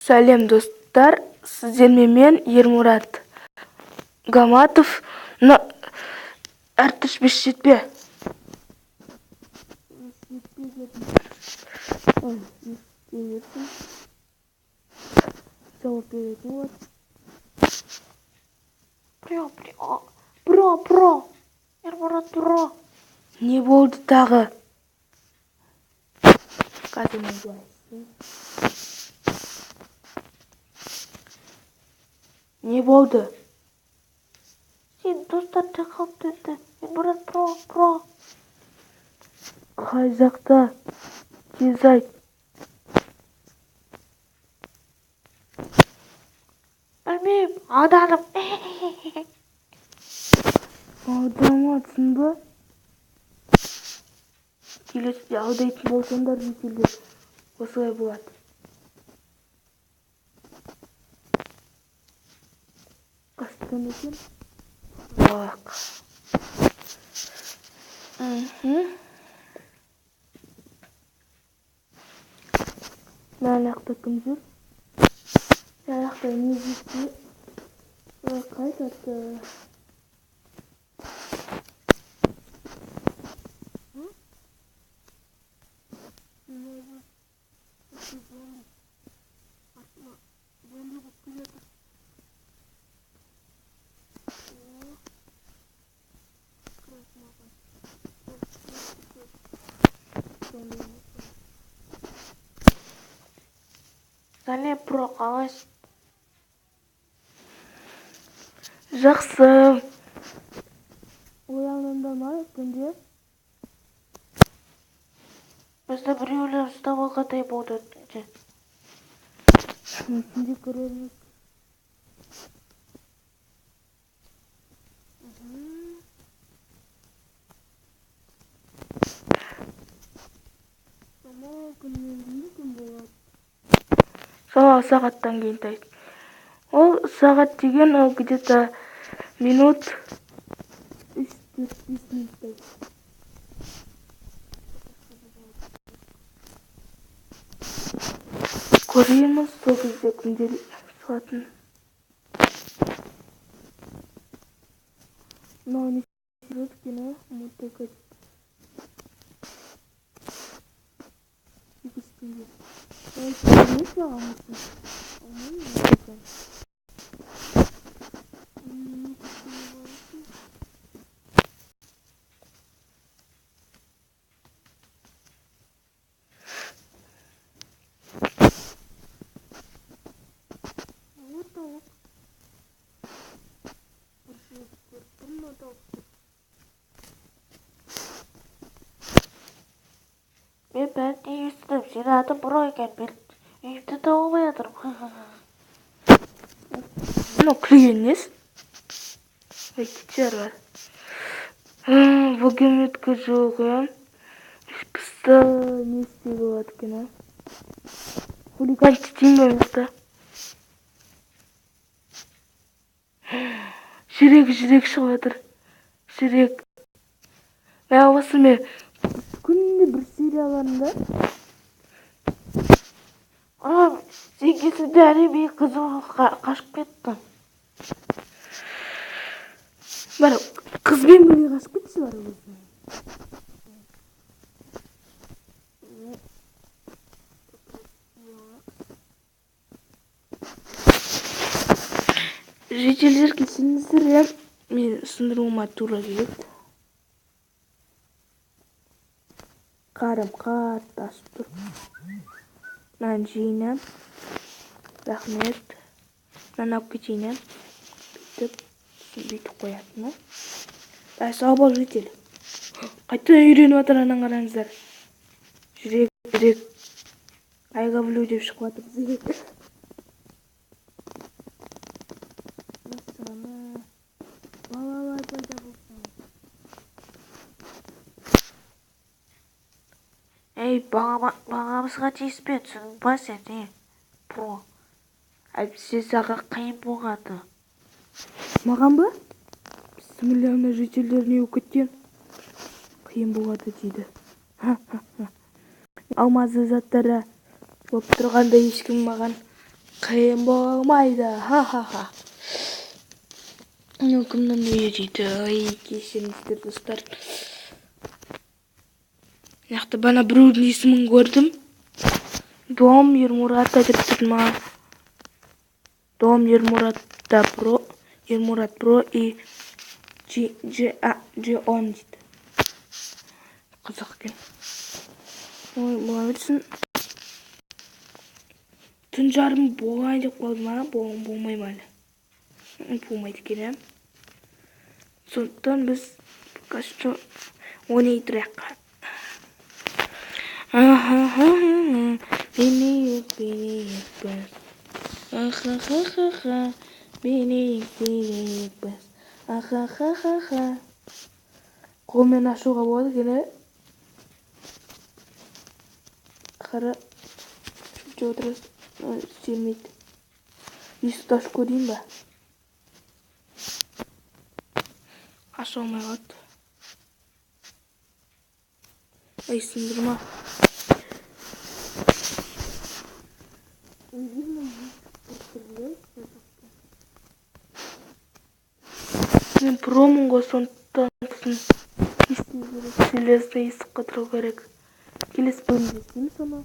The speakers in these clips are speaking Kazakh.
Сәлем достар, сіздермен мен Ермұрат Гаматов. Әртіш беш жетпе. Про. Ермұрат, про. Не болды тағы? Не болды? Сен достар жақалып деді. Ермұрат, про. Қай жақта? Тез айт. Білмеймін, ауданым. Аудамадсың ба? Келесіде аудайтын болсаңдар жителер осылай болады. Қастан екен? Бақ. Мәліқті кім жүр? Мәліқті не жетті? Қайтады. Сәлем, про, қалайсың? Жақсы. Оянғанда ма күнде? Бізді біреулер ұстап алғандай болды. Түнде көрерміз. Күннен кейін күн болады. Сол сағаттан кейін тайд. Ол сағат деген ол где-то минут 3-4-5 минуттай. Көреміз сол кезде күндер шығатын. Мынау не жүреді екен, мотоцикл. Мен бәріне естідім. Сен атың про екен. Мен үйімді тауылмай жатырмын. Мынау күлген несі? Кетер бар. Вагометка жоқ, пісті не істей болады екен, хулиганчы дейміз да. Жүрек шығып жатыр. Жүрек. Осы мен күнде бір серияларында. Сен кезінде әреме қызым қашып кетті. Бар, қызбен бірге қашып кетші бар өзі. Жителер келсеңіздер, мен сындыруыма тура келеді. Қарым қатты ашып тұр. Мынаны жейінем. Рахмет. Мынаны алып кетейін. Бүйтіп қоятын. Сау бол, житель. Қайта үйреніп отыр, анан қараңыздар. Жүрек. Айғавлю деп шығып жатыр. Балалар пайда болсын. Бағамызға тиіспе, түсінің ба сен, про. Әйтпесе саған қиын болғаны. Маған ба? Бісмілләні жителер не өкеттен? Қиын болады дейді. Алмазы заттары болып тұрғанда ешкім маған қиын болмайды, ха-ха-ха. Кімнің үйі дейді, кешіріңіздер достар. Яқты бана біреудің есімін көрдім. Дом Ермурата деп тұрды маған. Дом Ермурата Про, Ермурат Про и G-on дейді. Қызық екен. Ой, бұла берсін. Түн жарым болайын деп қалды ма? Болмай ма әлі? Болмайды екен, сондықтан біз қазір ойнайтырайық. Бенейік біз. Аха-ха-ха-ха. Бенейік біз. Аха-ха-ха-ха. Қолмен ашуға болады екен, Қара шүлде отырасың. Істелмейді. Есікті ашып көрейін ба? Аша алмай қалды. Ай, сындырма. Мен промын ғой, сондықтан келесі есік қатыру керек. Келесі бөлімде істейміз соны.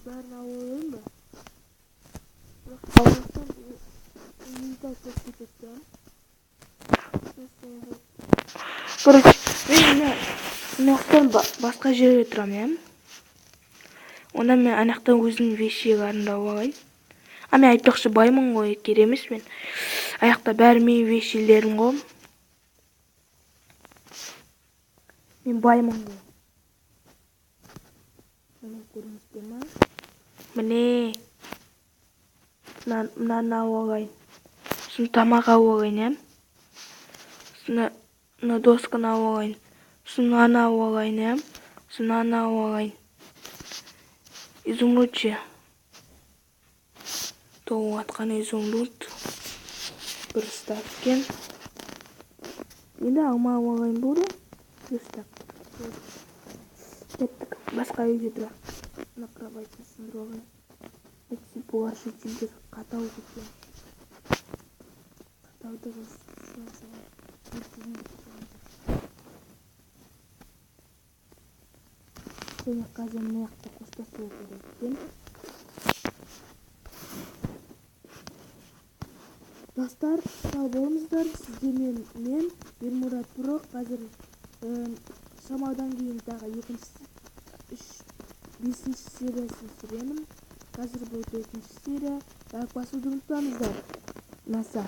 Бәрін ауылын ба? Ауылыстан имитация кетеді. Короче, мен оқтан басқа жерге тұрам, Онда мен анақтан өзімнің вещиге арындап алайын. Мен айтпақшы баймын ғой, керек емес мен. Аяқта бәрі менің вещилерім ғой. Мен баймын ғой. Көріңіздер ма? Міне. Мынаны алайын. Сосын тамақ алайын, Сосын досканы алайын. Сосын аны алайын, Сосын аны алайын. Изумруд ше. Толып атқан изумруд. Бір стап екен. Енді алма алайын болды. Бір стап. Кеттік. Басқа үйде тұра. Мына кроватьны сындырып алайын. Әйтсе бұлар шетелдер қатау кеткен. Қатауды және қазір мына жақта қоштасу керек екен. Достар, сау болыңыздар. Сіздермен мен Ермурат Про. Қазір шамаудан кейін тағы 5-ші сериясын түсіремін. Қазір бұл 4-ші серия. Лайк басуды ұмытпаңыздар. Наса.